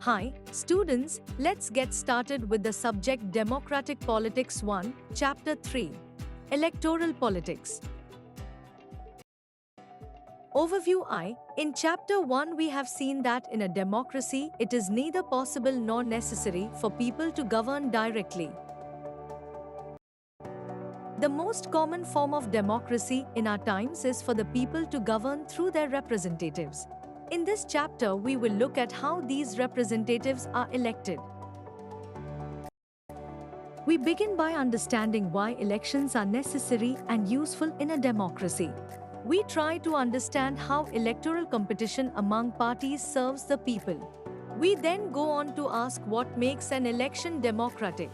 Hi, students, let's get started with the subject Democratic Politics 1, Chapter 3. Electoral Politics. Overview I. In Chapter 1 we have seen that in a democracy it is neither possible nor necessary for people to govern directly. The most common form of democracy in our times is for the people to govern through their representatives. In this chapter, we will look at how these representatives are elected. We begin by understanding why elections are necessary and useful in a democracy. We try to understand how electoral competition among parties serves the people. We then go on to ask what makes an election democratic.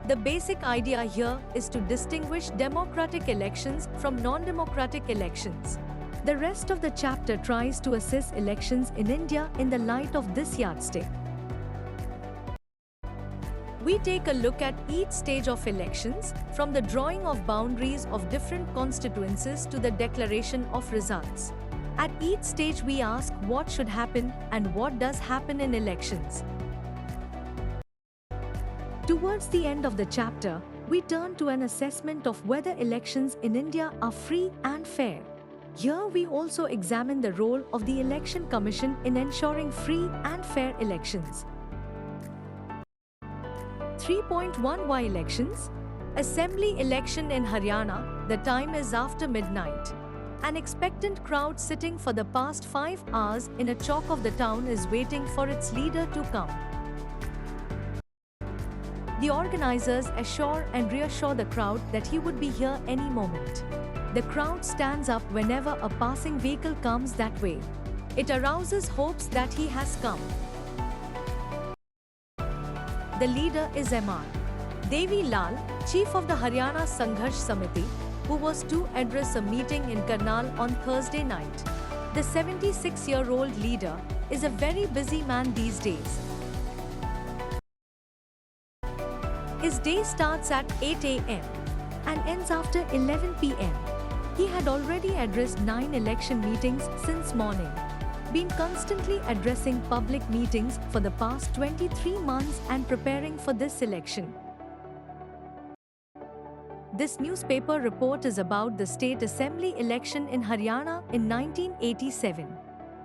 The basic idea here is to distinguish democratic elections from non-democratic elections. The rest of the chapter tries to assess elections in India in the light of this yardstick. We take a look at each stage of elections, from the drawing of boundaries of different constituencies to the declaration of results. At each stage we ask what should happen and what does happen in elections. Towards the end of the chapter, we turn to an assessment of whether elections in India are free and fair. Here we also examine the role of the Election Commission in ensuring free and fair elections. 3.1 Why elections? Assembly election in Haryana, the time is after midnight. An expectant crowd sitting for the past 5 hours in a chowk of the town is waiting for its leader to come. The organizers assure and reassure the crowd that he would be here any moment. The crowd stands up whenever a passing vehicle comes that way. It arouses hopes that he has come. The leader is M.R. Devi Lal, chief of the Haryana Sangharsh Samiti, who was to address a meeting in Karnal on Thursday night. The 76-year-old leader is a very busy man these days. His day starts at 8 a.m. and ends after 11 p.m. He had already addressed 9 election meetings since morning, been constantly addressing public meetings for the past 23 months and preparing for this election. This newspaper report is about the state assembly election in Haryana in 1987.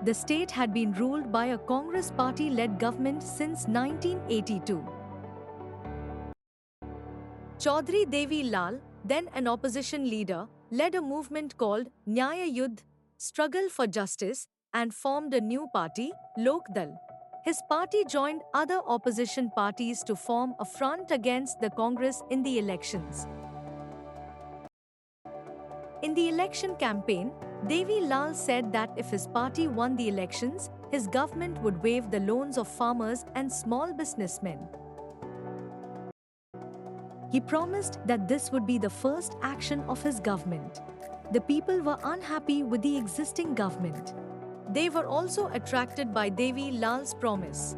The state had been ruled by a Congress party-led government since 1982. Chaudhry Devi Lal, then an opposition leader, led a movement called Nyaya Yudh, Struggle for Justice, and formed a new party, Lok Dal. His party joined other opposition parties to form a front against the Congress in the elections. In the election campaign, Devi Lal said that if his party won the elections, his government would waive the loans of farmers and small businessmen. He promised that this would be the first action of his government. The people were unhappy with the existing government. They were also attracted by Devi Lal's promise.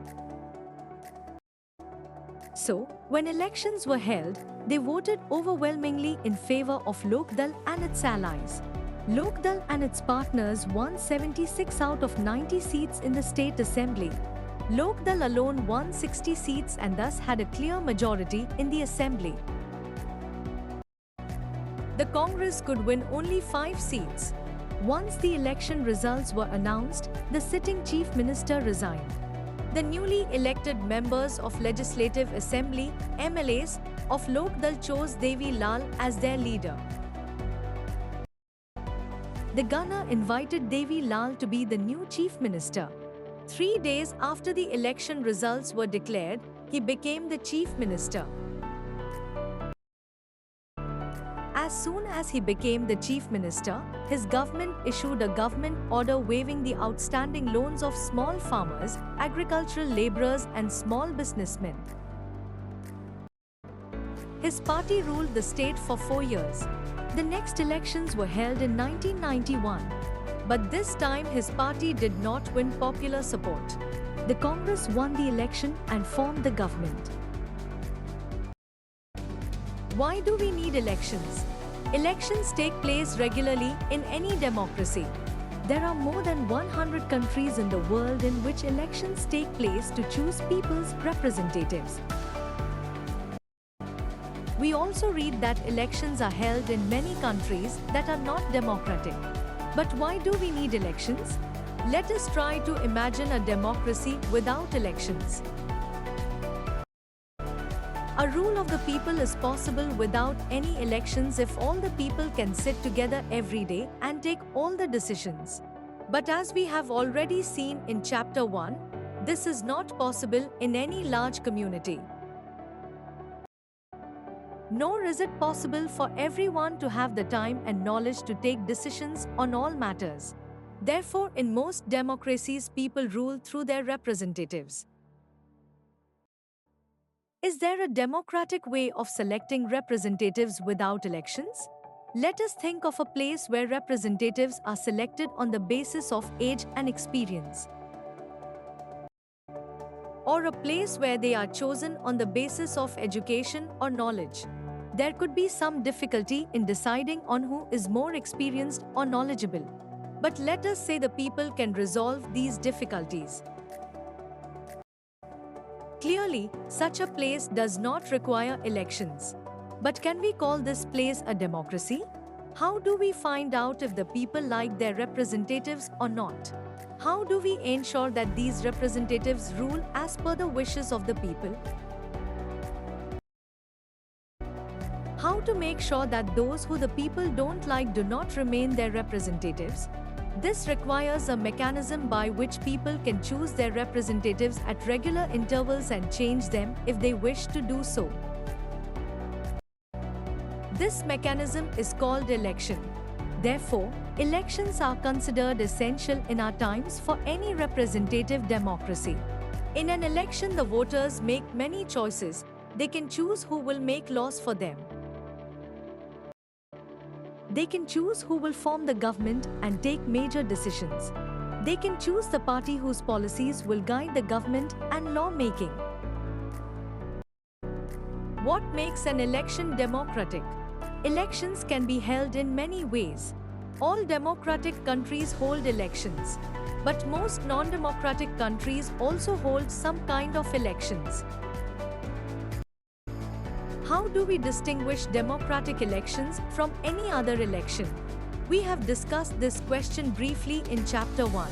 So, when elections were held, they voted overwhelmingly in favor of Lok Dal and its allies. Lok Dal and its partners won 76 out of 90 seats in the state assembly. Lok Dal alone won 60 seats and thus had a clear majority in the assembly. The Congress could win only 5 seats. Once the election results were announced, the sitting chief minister resigned. The newly elected members of Legislative Assembly, MLAs, of Lok Dal chose Devi Lal as their leader. The Governor invited Devi Lal to be the new chief minister. 3 days after the election results were declared, he became the chief minister. As soon as he became the chief minister, his government issued a government order waiving the outstanding loans of small farmers, agricultural laborers and small businessmen. His party ruled the state for 4 years. The next elections were held in 1991. But this time his party did not win popular support. The Congress won the election and formed the government. Why do we need elections? Elections take place regularly in any democracy. There are more than 100 countries in the world in which elections take place to choose people's representatives. We also read that elections are held in many countries that are not democratic. But why do we need elections? Let us try to imagine a democracy without elections. A rule of the people is possible without any elections if all the people can sit together every day and take all the decisions. But as we have already seen in Chapter 1, this is not possible in any large community. Nor is it possible for everyone to have the time and knowledge to take decisions on all matters. Therefore, in most democracies, people rule through their representatives. Is there a democratic way of selecting representatives without elections? Let us think of a place where representatives are selected on the basis of age and experience. Or a place where they are chosen on the basis of education or knowledge. There could be some difficulty in deciding on who is more experienced or knowledgeable. But let us say the people can resolve these difficulties. Clearly, such a place does not require elections. But can we call this place a democracy? How do we find out if the people like their representatives or not? How do we ensure that these representatives rule as per the wishes of the people? How to make sure that those who the people don't like do not remain their representatives? This requires a mechanism by which people can choose their representatives at regular intervals and change them if they wish to do so. This mechanism is called election. Therefore, elections are considered essential in our times for any representative democracy. In an election, the voters make many choices. They can choose who will make laws for them. They can choose who will form the government and take major decisions. They can choose the party whose policies will guide the government and lawmaking. What makes an election democratic? Elections can be held in many ways. All democratic countries hold elections, but most non-democratic countries also hold some kind of elections. How do we distinguish democratic elections from any other election? We have discussed this question briefly in Chapter 1.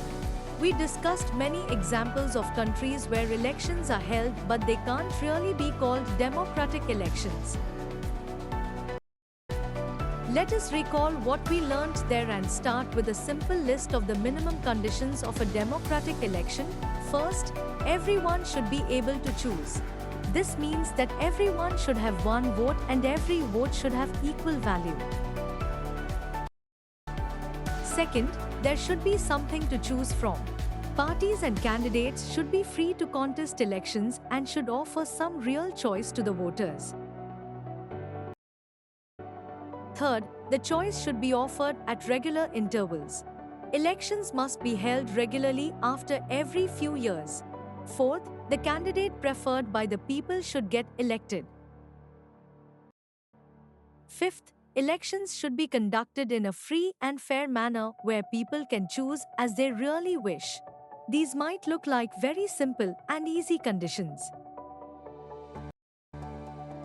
We discussed many examples of countries where elections are held but they can't really be called democratic elections. Let us recall what we learnt there and start with a simple list of the minimum conditions of a democratic election. First, everyone should be able to choose. This means that everyone should have one vote and every vote should have equal value. Second, there should be something to choose from. Parties and candidates should be free to contest elections and should offer some real choice to the voters. Third, the choice should be offered at regular intervals. Elections must be held regularly after every few years. Fourth, the candidate preferred by the people should get elected. Fifth, elections should be conducted in a free and fair manner where people can choose as they really wish. These might look like very simple and easy conditions.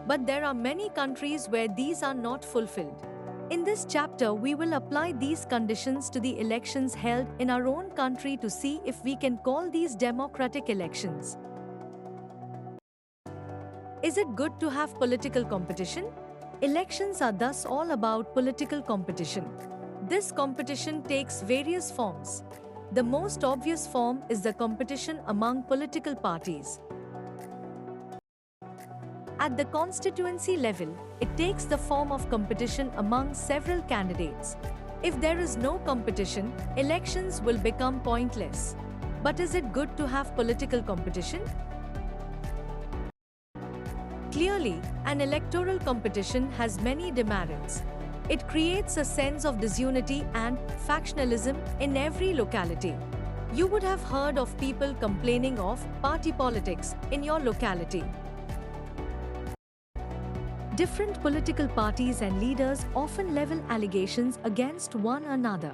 But there are many countries where these are not fulfilled. In this chapter, we will apply these conditions to the elections held in our own country to see if we can call these democratic elections. Is it good to have political competition? Elections are thus all about political competition. This competition takes various forms. The most obvious form is the competition among political parties. At the constituency level, it takes the form of competition among several candidates. If there is no competition, elections will become pointless. But is it good to have political competition? Clearly, an electoral competition has many demerits. It creates a sense of disunity and factionalism in every locality. You would have heard of people complaining of party politics in your locality. Different political parties and leaders often level allegations against one another.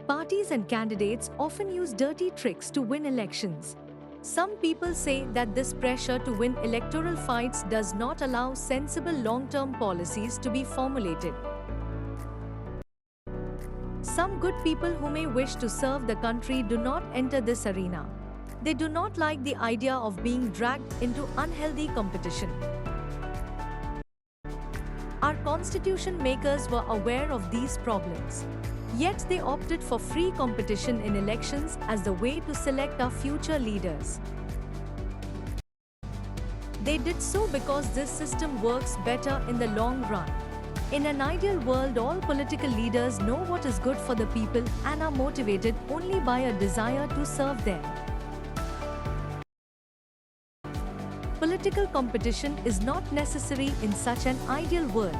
Parties and candidates often use dirty tricks to win elections. Some people say that this pressure to win electoral fights does not allow sensible long-term policies to be formulated. Some good people who may wish to serve the country do not enter this arena. They do not like the idea of being dragged into unhealthy competition. Our constitution makers were aware of these problems. Yet they opted for free competition in elections as the way to select our future leaders. They did so because this system works better in the long run. In an ideal world, all political leaders know what is good for the people and are motivated only by a desire to serve them. Political competition is not necessary in such an ideal world.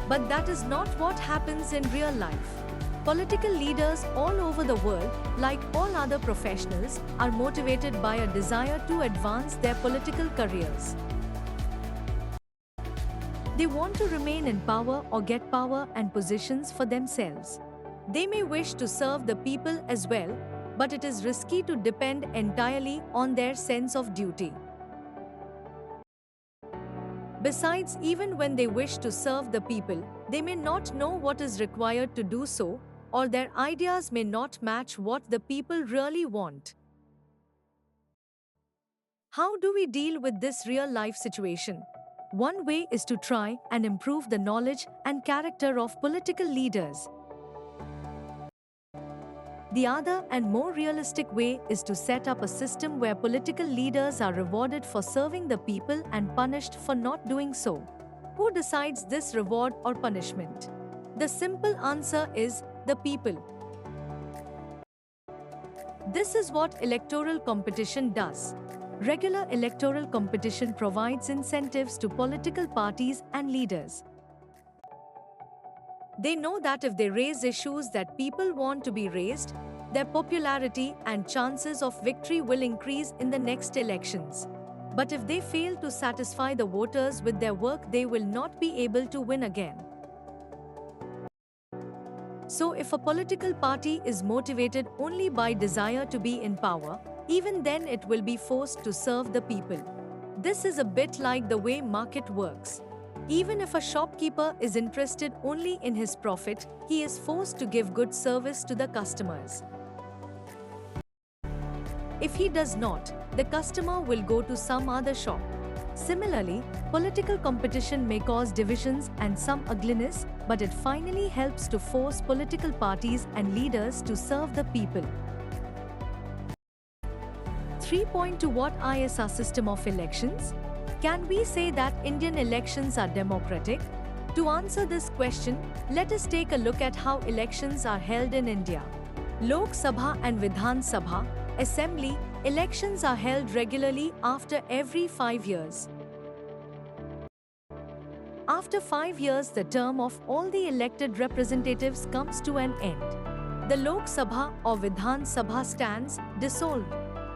But that is not what happens in real life. Political leaders all over the world, like all other professionals, are motivated by a desire to advance their political careers. They want to remain in power or get power and positions for themselves. They may wish to serve the people as well, but it is risky to depend entirely on their sense of duty. Besides, even when they wish to serve the people, they may not know what is required to do so, or their ideas may not match what the people really want. How do we deal with this real-life situation? One way is to try and improve the knowledge and character of political leaders. The other and more realistic way is to set up a system where political leaders are rewarded for serving the people and punished for not doing so. Who decides this reward or punishment? The simple answer is the people. This is what electoral competition does. Regular electoral competition provides incentives to political parties and leaders. They know that if they raise issues that people want to be raised, their popularity and chances of victory will increase in the next elections. But if they fail to satisfy the voters with their work, they will not be able to win again. So if a political party is motivated only by desire to be in power, even then it will be forced to serve the people. This is a bit like the way market works. Even if a shopkeeper is interested only in his profit, he is forced to give good service to the customers. If he does not, the customer will go to some other shop. Similarly, political competition may cause divisions and some ugliness, but it finally helps to force political parties and leaders to serve the people. 3.2 What is our system of elections? Can we say that Indian elections are democratic? To answer this question, let us take a look at how elections are held in India. Lok Sabha and Vidhan Sabha, Assembly, elections are held regularly after every 5 years. After 5 years, the term of all the elected representatives comes to an end. The Lok Sabha or Vidhan Sabha stands dissolved.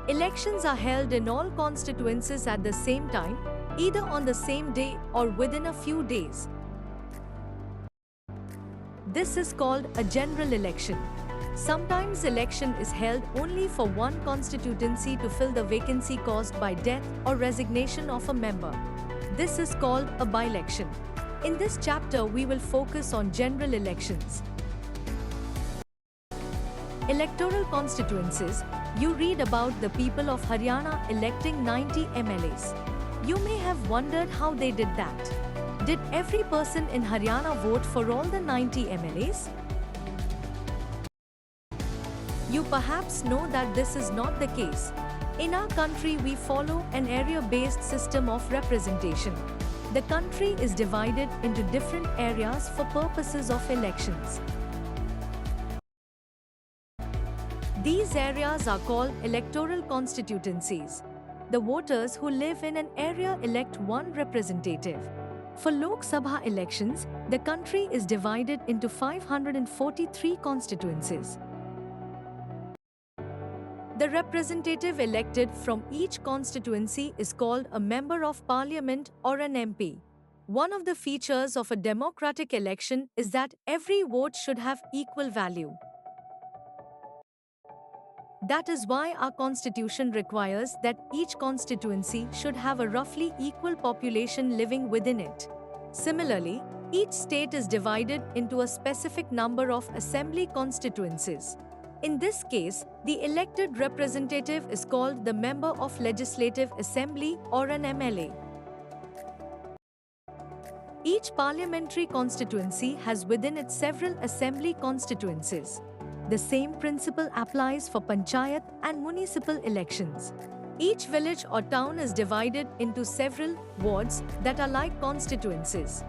Elections are held in all constituencies at the same time, either on the same day or within a few days. This is called a general election. Sometimes election is held only for one constituency to fill the vacancy caused by death or resignation of a member. This is called a by-election. In this chapter, we will focus on general elections. Electoral constituencies. You read about the people of Haryana electing 90 MLAs. You may have wondered how they did that. Did every person in Haryana vote for all the 90 MLAs? You perhaps know that this is not the case. In our country, we follow an area-based system of representation. The country is divided into different areas for purposes of elections. These areas are called electoral constituencies. The voters who live in an area elect one representative. For Lok Sabha elections, the country is divided into 543 constituencies. The representative elected from each constituency is called a Member of Parliament or an MP. One of the features of a democratic election is that every vote should have equal value. That is why our constitution requires that each constituency should have a roughly equal population living within it. Similarly, each state is divided into a specific number of assembly constituencies. In this case, the elected representative is called the Member of Legislative Assembly or an MLA. Each parliamentary constituency has within it several assembly constituencies. The same principle applies for panchayat and municipal elections. Each village or town is divided into several wards that are like constituencies.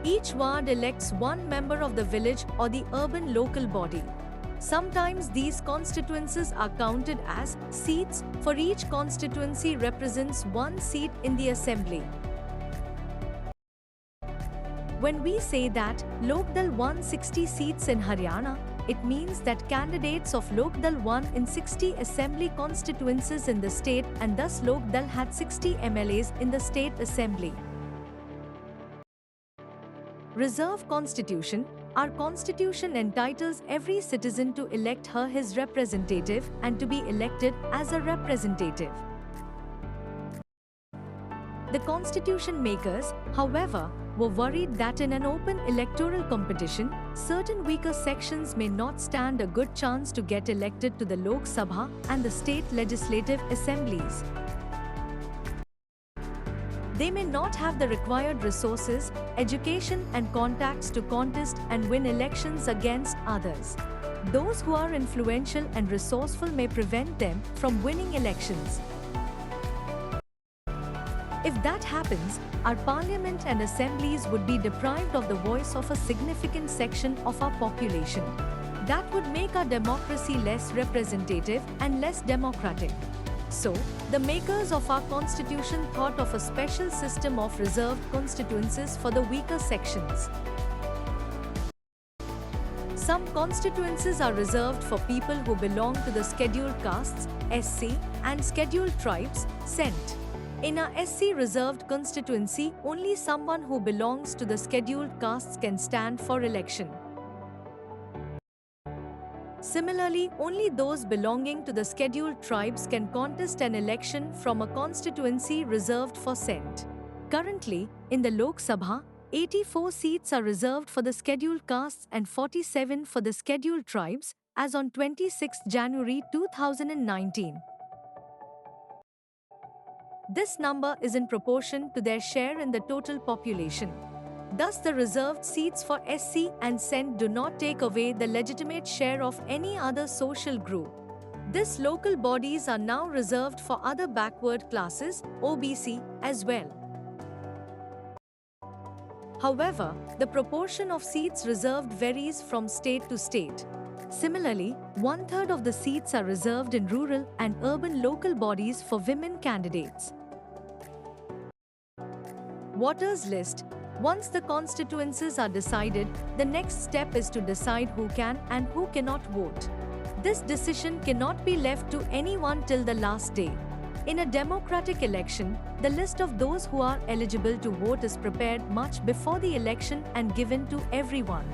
Each ward elects one member of the village or the urban local body. Sometimes these constituencies are counted as seats, for each constituency represents one seat in the assembly. When we say that Lok Dal won 60 seats in Haryana, it means that candidates of Lok Dal won in 60 assembly constituencies in the state, and thus Lok Dal had 60 MLAs in the state assembly. Reserve Constitution. Our constitution entitles every citizen to elect her his representative and to be elected as a representative. The constitution makers, however, were worried that in an open electoral competition, certain weaker sections may not stand a good chance to get elected to the Lok Sabha and the state legislative assemblies. They may not have the required resources, education and contacts to contest and win elections against others. Those who are influential and resourceful may prevent them from winning elections. If that happens, our parliament and assemblies would be deprived of the voice of a significant section of our population. That would make our democracy less representative and less democratic. So, the makers of our constitution thought of a special system of reserved constituencies for the weaker sections. Some constituencies are reserved for people who belong to the scheduled castes, SC, and scheduled tribes, CENT. In a SC reserved constituency, only someone who belongs to the scheduled castes can stand for election. Similarly, only those belonging to the scheduled tribes can contest an election from a constituency reserved for CENT. Currently, in the Lok Sabha, 84 seats are reserved for the scheduled castes and 47 for the scheduled tribes, as on 26 January 2019. This number is in proportion to their share in the total population. Thus, the reserved seats for SC and CENT do not take away the legitimate share of any other social group. These local bodies are now reserved for other backward classes, OBC, as well. However, the proportion of seats reserved varies from state to state. Similarly, 1/3 of the seats are reserved in rural and urban local bodies for women candidates. Voters list. Once the constituencies are decided, the next step is to decide who can and who cannot vote. This decision cannot be left to anyone till the last day. In a democratic election, the list of those who are eligible to vote is prepared much before the election and given to everyone.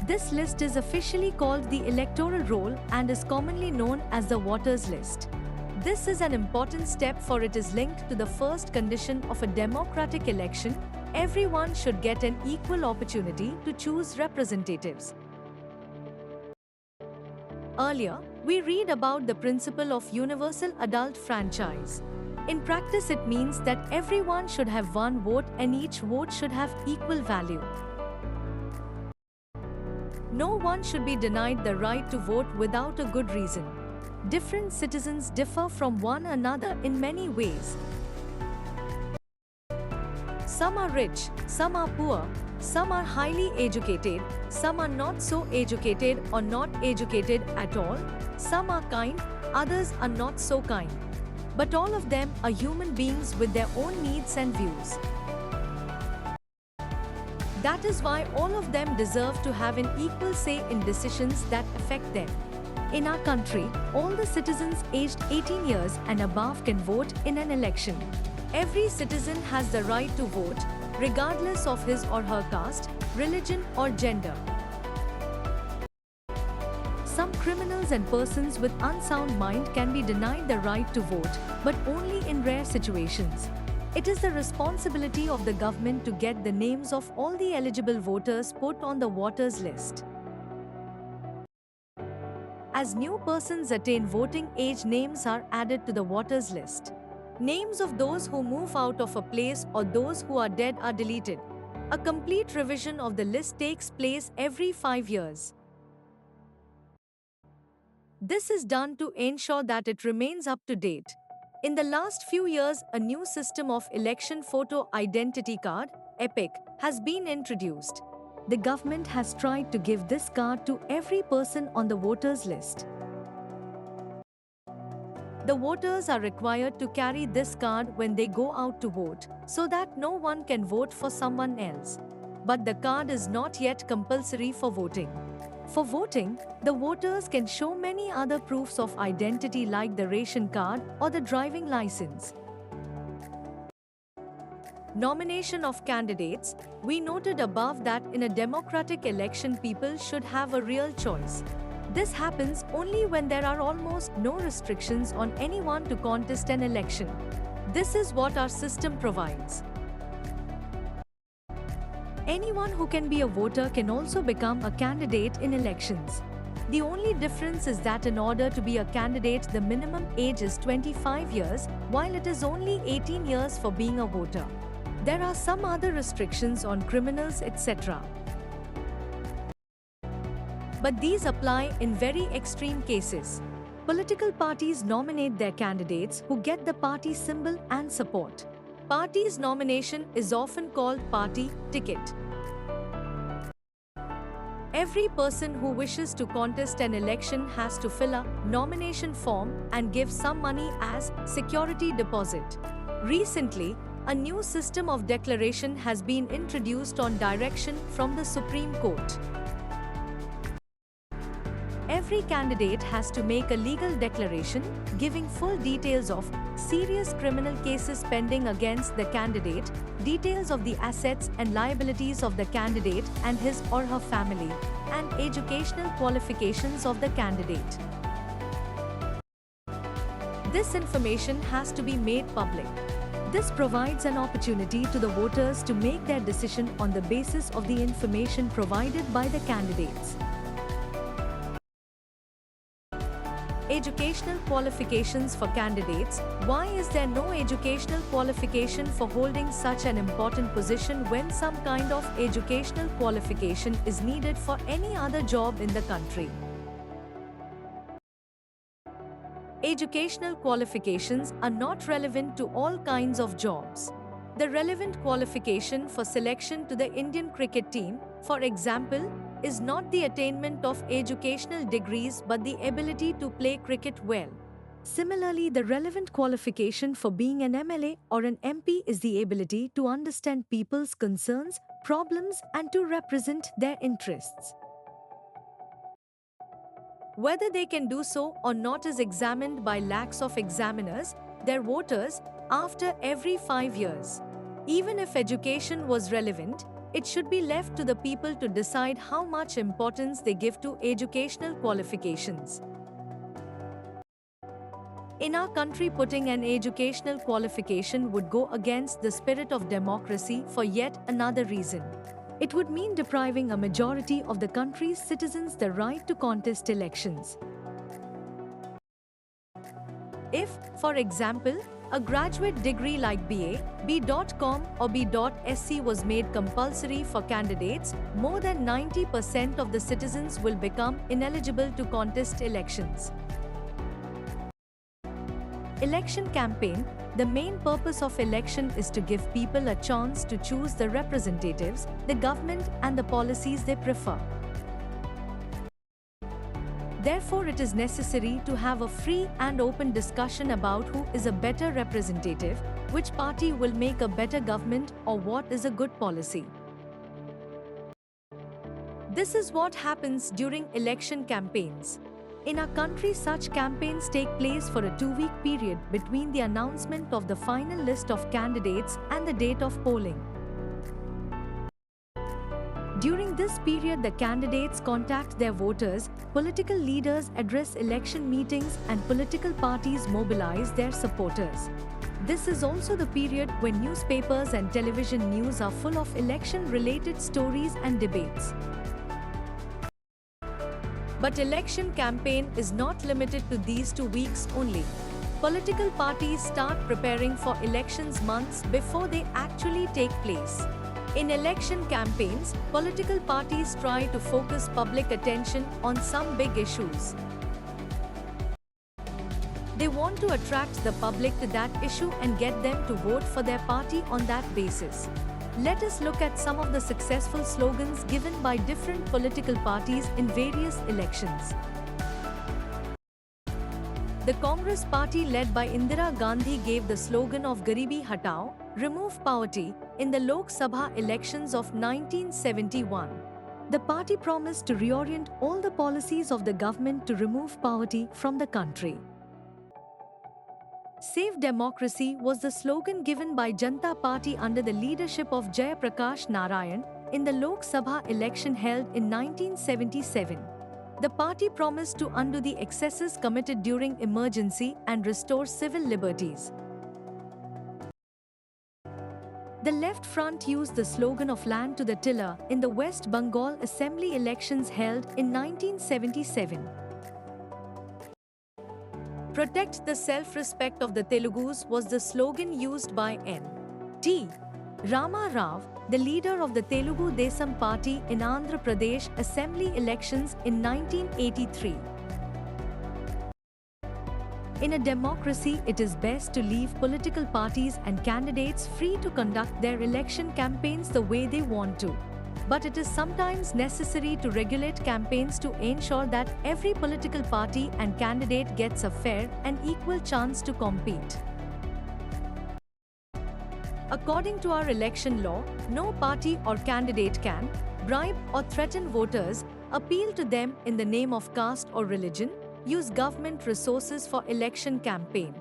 This list is officially called the electoral roll and is commonly known as the voters list. This is an important step, for it is linked to the first condition of a democratic election: everyone should get an equal opportunity to choose representatives. Earlier, we read about the principle of universal adult franchise. In practice, it means that everyone should have one vote and each vote should have equal value. No one should be denied the right to vote without a good reason. Different citizens differ from one another in many ways. Some are rich, some are poor, some are highly educated, some are not so educated or not educated at all, some are kind, others are not so kind. But all of them are human beings with their own needs and views. That is why all of them deserve to have an equal say in decisions that affect them. In our country, all the citizens aged 18 years and above can vote in an election. Every citizen has the right to vote, regardless of his or her caste, religion or gender. Some criminals and persons with unsound mind can be denied the right to vote, but only in rare situations. It is the responsibility of the government to get the names of all the eligible voters put on the voters list. As new persons attain voting age, names are added to the voters list. Names of those who move out of a place or those who are dead are deleted. A complete revision of the list takes place every 5 years. This is done to ensure that it remains up to date. In the last few years, a new system of election photo identity card, EPIC, has been introduced. The government has tried to give this card to every person on the voters list. The voters are required to carry this card when they go out to vote, so that no one can vote for someone else. But the card is not yet compulsory for voting. For voting, the voters can show many other proofs of identity like the ration card or the driving license. Nomination of candidates. We noted above that in a democratic election people should have a real choice. This happens only when there are almost no restrictions on anyone to contest an election. This is what our system provides. Anyone who can be a voter can also become a candidate in elections. The only difference is that in order to be a candidate, the minimum age is 25 years, while it is only 18 years for being a voter. There are some other restrictions on criminals, etc. But these apply in very extreme cases. Political parties nominate their candidates who get the party symbol and support. Party's nomination is often called party ticket. Every person who wishes to contest an election has to fill a nomination form and give some money as security deposit. Recently, a new system of declaration has been introduced on direction from the Supreme Court. Every candidate has to make a legal declaration giving full details of serious criminal cases pending against the candidate, details of the assets and liabilities of the candidate and his or her family, and educational qualifications of the candidate. This information has to be made public. This provides an opportunity to the voters to make their decision on the basis of the information provided by the candidates. Educational qualifications for candidates. Why is there no educational qualification for holding such an important position when some kind of educational qualification is needed for any other job in the country? Educational qualifications are not relevant to all kinds of jobs. The relevant qualification for selection to the Indian cricket team, for example, is not the attainment of educational degrees but the ability to play cricket well. Similarly, the relevant qualification for being an MLA or an MP is the ability to understand people's concerns, problems, and to represent their interests. Whether they can do so or not is examined by lakhs of examiners, their voters, after every 5 years. Even if education was relevant, it should be left to the people to decide how much importance they give to educational qualifications. In our country, putting an educational qualification would go against the spirit of democracy for yet another reason. It would mean depriving a majority of the country's citizens the right to contest elections. If, for example, a graduate degree like BA, B.Com or B.Sc was made compulsory for candidates, more than 90% of the citizens will become ineligible to contest elections. Election campaign. The main purpose of election is to give people a chance to choose the representatives, the government and the policies they prefer. Therefore, it is necessary to have a free and open discussion about who is a better representative, which party will make a better government, or what is a good policy. This is what happens during election campaigns. In our country, such campaigns take place for a 2-week period between the announcement of the final list of candidates and the date of polling. During this period, the candidates contact their voters, political leaders address election meetings, and political parties mobilize their supporters. This is also the period when newspapers and television news are full of election-related stories and debates. But election campaign is not limited to these 2 weeks only. Political parties start preparing for elections months before they actually take place. In election campaigns, political parties try to focus public attention on some big issues. They want to attract the public to that issue and get them to vote for their party on that basis. Let us look at some of the successful slogans given by different political parties in various elections. The Congress party led by Indira Gandhi gave the slogan of Garibi Hatao, remove poverty, in the Lok Sabha elections of 1971. The party promised to reorient all the policies of the government to remove poverty from the country. Save Democracy was the slogan given by Janata Party under the leadership of Jaya Prakash Narayan in the Lok Sabha election held in 1977. The party promised to undo the excesses committed during emergency and restore civil liberties. The Left Front used the slogan of Land to the Tiller in the West Bengal Assembly elections held in 1977. Protect the self-respect of the Telugus was the slogan used by N.T. Rama Rao, the leader of the Telugu Desam Party in Andhra Pradesh Assembly elections in 1983. In a democracy, it is best to leave political parties and candidates free to conduct their election campaigns the way they want to. But it is sometimes necessary to regulate campaigns to ensure that every political party and candidate gets a fair and equal chance to compete. According to our election law, no party or candidate can bribe or threaten voters, appeal to them in the name of caste or religion, use government resources for election campaign,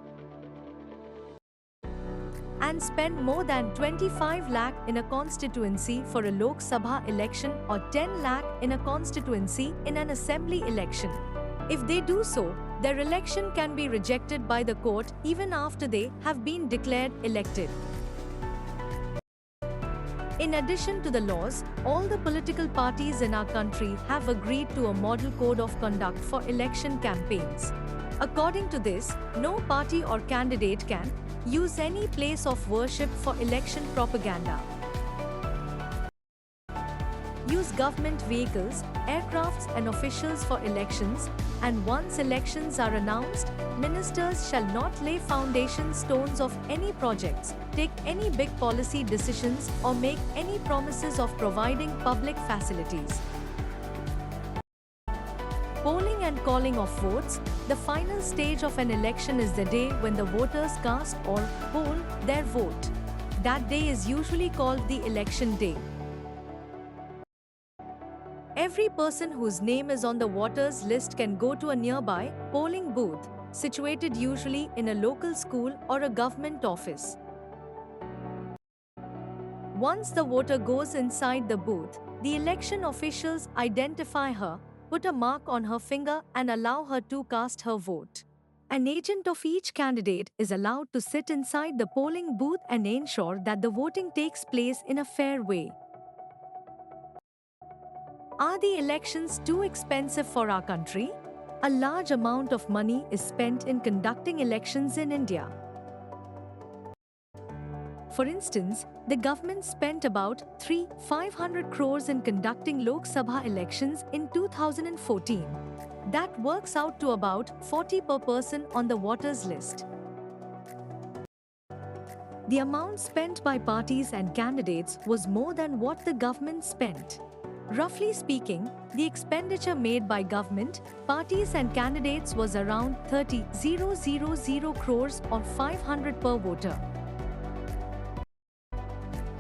and spend more than 25 lakh in a constituency for a Lok Sabha election or 10 lakh in a constituency in an assembly election. If they do so, their election can be rejected by the court even after they have been declared elected. In addition to the laws, all the political parties in our country have agreed to a model code of conduct for election campaigns. According to this, no party or candidate can use any place of worship for election propaganda, use government vehicles, aircrafts and officials for elections, and once elections are announced, ministers shall not lay foundation stones of any projects, take any big policy decisions, or make any promises of providing public facilities. Polling and calling of votes. The final stage of an election is the day when the voters cast or poll their vote. That day is usually called the election day. Every person whose name is on the voters list can go to a nearby polling booth, situated usually in a local school or a government office. Once the voter goes inside the booth, the election officials identify her, put a mark on her finger and allow her to cast her vote. An agent of each candidate is allowed to sit inside the polling booth and ensure that the voting takes place in a fair way. Are the elections too expensive for our country? A large amount of money is spent in conducting elections in India. For instance, the government spent about 500 crores in conducting Lok Sabha elections in 2014. That works out to about 40 per person on the voters list. The amount spent by parties and candidates was more than what the government spent. Roughly speaking, the expenditure made by government, parties and candidates was around 30,000 crores or 500 per voter.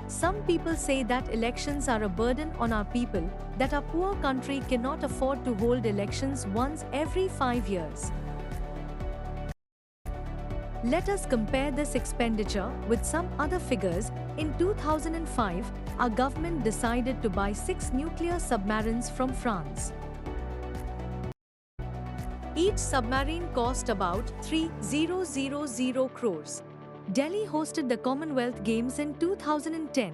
Some people say that elections are a burden on our people, that our poor country cannot afford to hold elections once every 5 years. Let us compare this expenditure with some other figures. In 2005, our government decided to buy 6 nuclear submarines from France. Each submarine cost about 3,000 crores. Delhi hosted the Commonwealth Games in 2010.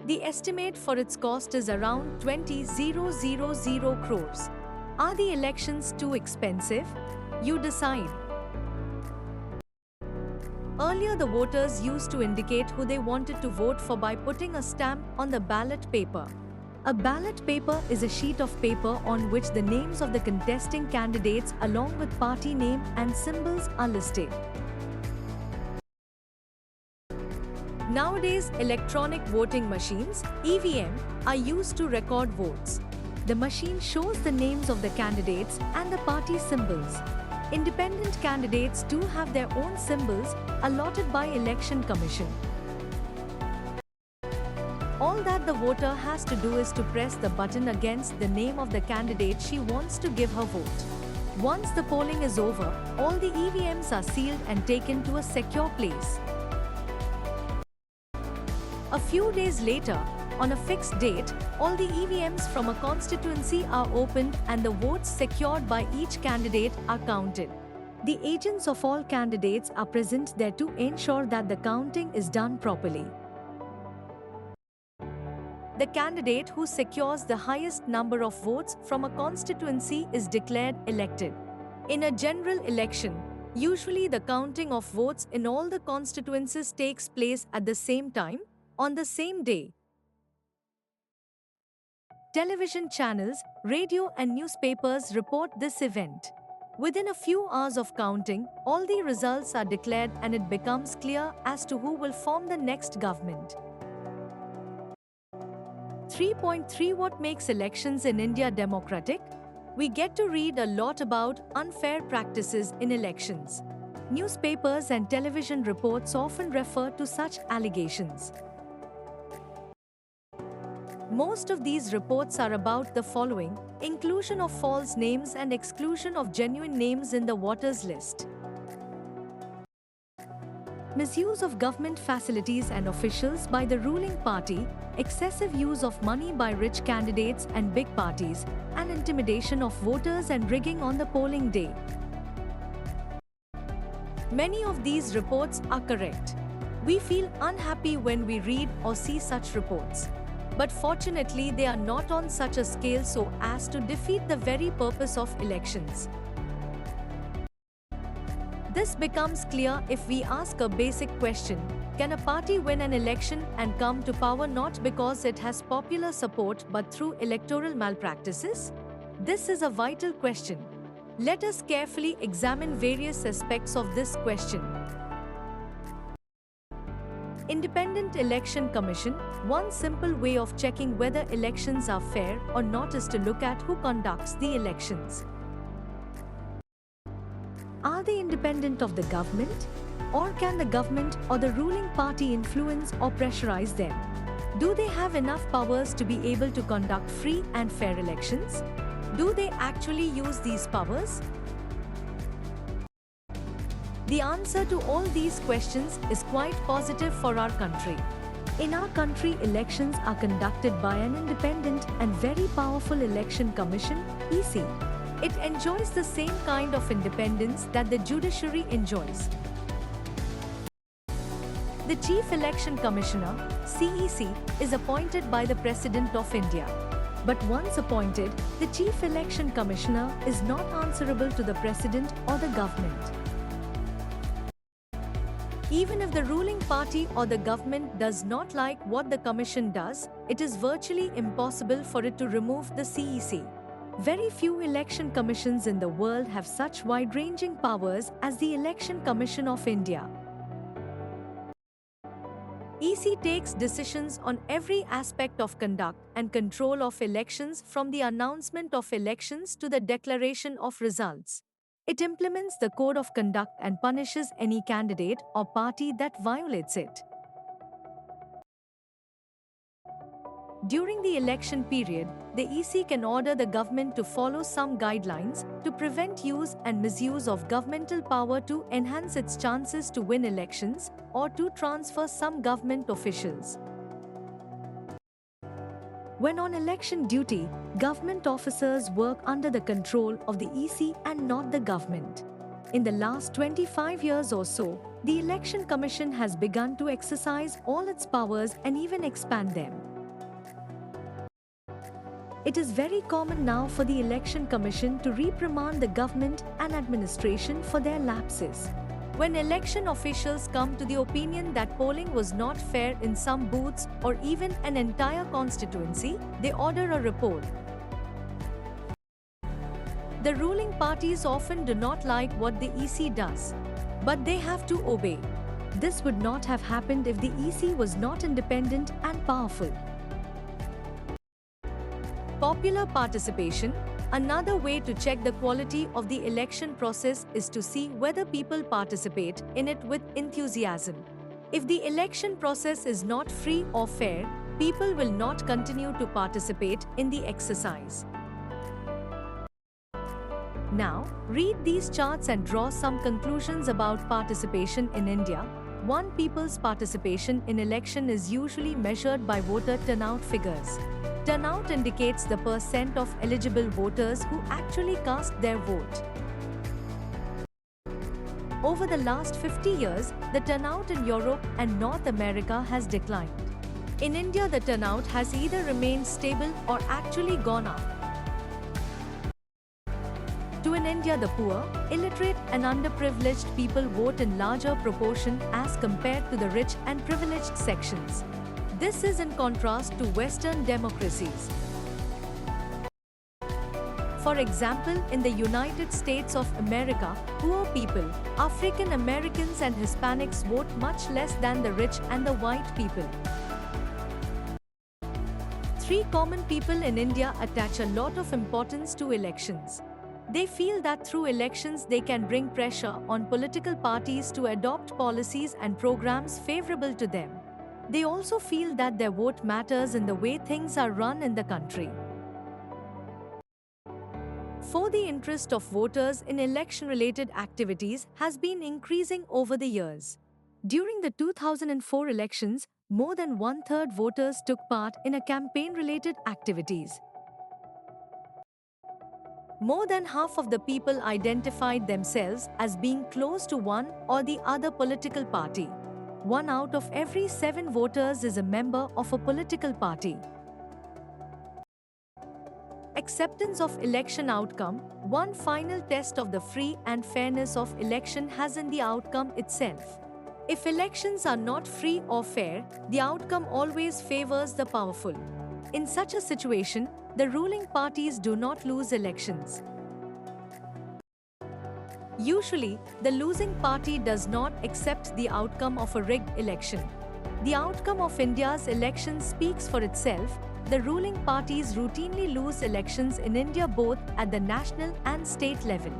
The estimate for its cost is around 20,000 crores. Are the elections too expensive? You decide. Earlier, the voters used to indicate who they wanted to vote for by putting a stamp on the ballot paper. A ballot paper is a sheet of paper on which the names of the contesting candidates along with party name and symbols are listed. Nowadays, electronic voting machines, EVM, are used to record votes. The machine shows the names of the candidates and the party symbols. Independent candidates do have their own symbols allotted by Election Commission. All that the voter has to do is to press the button against the name of the candidate she wants to give her vote. Once the polling is over, all the EVMs are sealed and taken to a secure place. A few days later, on a fixed date, all the EVMs from a constituency are opened and the votes secured by each candidate are counted. The agents of all candidates are present there to ensure that the counting is done properly. The candidate who secures the highest number of votes from a constituency is declared elected. In a general election, usually the counting of votes in all the constituencies takes place at the same time, on the same day. Television channels, radio and newspapers report this event. Within a few hours of counting, all the results are declared and it becomes clear as to who will form the next government. 3.3 What makes elections in India democratic? We get to read a lot about unfair practices in elections. Newspapers and television reports often refer to such allegations. Most of these reports are about the following: inclusion of false names and exclusion of genuine names in the voters list. Misuse of government facilities and officials by the ruling party, excessive use of money by rich candidates and big parties, and intimidation of voters and rigging on the polling day. Many of these reports are correct. We feel unhappy when we read or see such reports. But fortunately, they are not on such a scale so as to defeat the very purpose of elections. This becomes clear if we ask a basic question: can a party win an election and come to power not because it has popular support but through electoral malpractices? This is a vital question. Let us carefully examine various aspects of this question. Independent Election Commission. One simple way of checking whether elections are fair or not is to look at who conducts the elections. Are they independent of the government? Or can the government or the ruling party influence or pressurize them? Do they have enough powers to be able to conduct free and fair elections? Do they actually use these powers? The answer to all these questions is quite positive for our country. In our country, elections are conducted by an independent and very powerful election commission, EC. It enjoys the same kind of independence that the judiciary enjoys. The Chief Election Commissioner, CEC, is appointed by the President of India. But once appointed, the Chief Election Commissioner is not answerable to the President or the government. Even if the ruling party or the government does not like what the commission does, it is virtually impossible for it to remove the CEC. Very few election commissions in the world have such wide-ranging powers as the Election Commission of India. EC takes decisions on every aspect of conduct and control of elections, from the announcement of elections to the declaration of results. It implements the code of conduct and punishes any candidate or party that violates it. During the election period, the EC can order the government to follow some guidelines to prevent use and misuse of governmental power to enhance its chances to win elections or to transfer some government officials. When on election duty, government officers work under the control of the EC and not the government. In the last 25 years or so, the Election Commission has begun to exercise all its powers and even expand them. It is very common now for the Election Commission to reprimand the government and administration for their lapses. When election officials come to the opinion that polling was not fair in some booths or even an entire constituency, they order a report. The ruling parties often do not like what the EC does, but they have to obey. This would not have happened if the EC was not independent and powerful. Popular participation. Another way to check the quality of the election process is to see whether people participate in it with enthusiasm. If the election process is not free or fair, people will not continue to participate in the exercise. Now, read these charts and draw some conclusions about participation in India. 1. People's participation in election is usually measured by voter turnout figures. Turnout indicates the percent of eligible voters who actually cast their vote. Over the last 50 years, the turnout in Europe and North America has declined. In India, the turnout has either remained stable or actually gone up. In India, the poor, illiterate and underprivileged people vote in larger proportion as compared to the rich and privileged sections. This is in contrast to Western democracies. For example, in the United States of America, poor people, African Americans and Hispanics vote much less than the rich and the white people. 3. Common people in India attach a lot of importance to elections. They feel that through elections they can bring pressure on political parties to adopt policies and programs favorable to them. They also feel that their vote matters in the way things are run in the country. 4. The interest of voters in election-related activities has been increasing over the years. During the 2004 elections, more than one-third voters took part in campaign-related activities. More than half of the people identified themselves as being close to one or the other political party. 1 out of every 7 voters is a member of a political party. Acceptance of election outcome. One final test of the free and fairness of election has in the outcome itself. If elections are not free or fair, the outcome always favors the powerful. In such a situation, the ruling parties do not lose elections. Usually, the losing party does not accept the outcome of a rigged election. The outcome of India's elections speaks for itself. The ruling parties routinely lose elections in India both at the national and state level.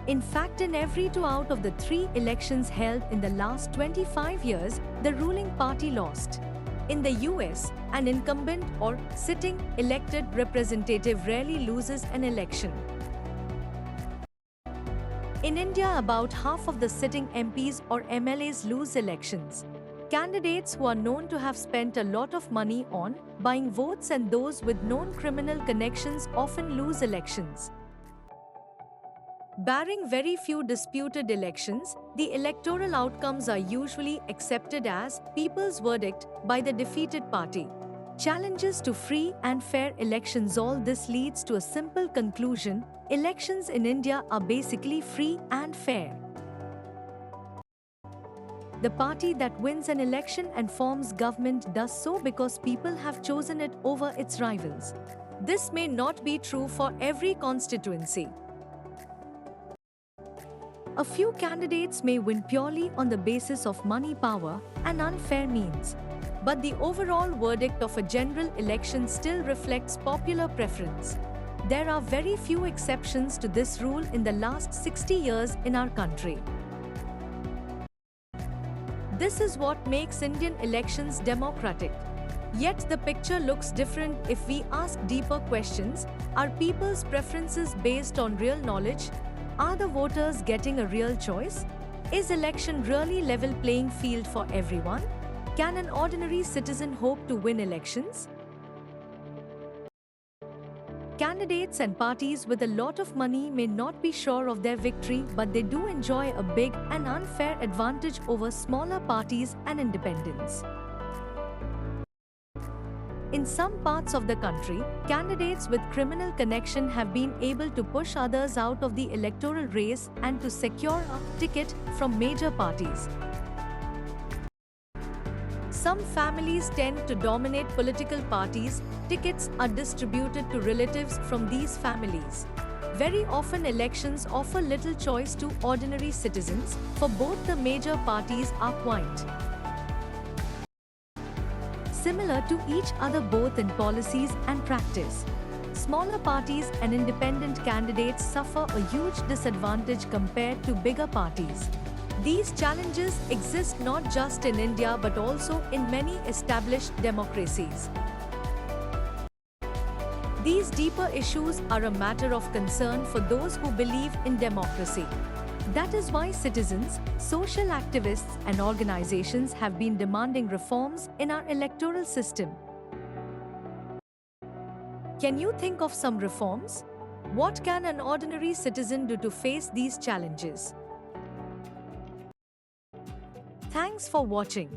In fact, in every 2 out of the 3 elections held in the last 25 years, the ruling party lost. In the US, an incumbent or sitting elected representative rarely loses an election. In India, about half of the sitting MPs or MLAs lose elections. Candidates who are known to have spent a lot of money on buying votes and those with known criminal connections often lose elections. Barring very few disputed elections, the electoral outcomes are usually accepted as people's verdict by the defeated party. Challenges to free and fair elections. All this leads to a simple conclusion: elections in India are basically free and fair. The party that wins an election and forms government does so because people have chosen it over its rivals. This may not be true for every constituency. A few candidates may win purely on the basis of money, power, and unfair means. But the overall verdict of a general election still reflects popular preference. There are very few exceptions to this rule in the last 60 years in our country. This is what makes Indian elections democratic. Yet the picture looks different if we ask deeper questions. Are people's preferences based on real knowledge? Are the voters getting a real choice? Is election really level playing field for everyone? Can an ordinary citizen hope to win elections? Candidates and parties with a lot of money may not be sure of their victory, but they do enjoy a big and unfair advantage over smaller parties and independents. In some parts of the country, candidates with criminal connection have been able to push others out of the electoral race and to secure a ticket from major parties. Some families tend to dominate political parties. Tickets are distributed to relatives from these families. Very often elections offer little choice to ordinary citizens, for both the major parties are quite similar to each other both in policies and practice. Smaller parties and independent candidates suffer a huge disadvantage compared to bigger parties. These challenges exist not just in India but also in many established democracies. These deeper issues are a matter of concern for those who believe in democracy. That is why citizens, social activists, and organizations have been demanding reforms in our electoral system. Can you think of some reforms? What can an ordinary citizen do to face these challenges? Thanks for watching.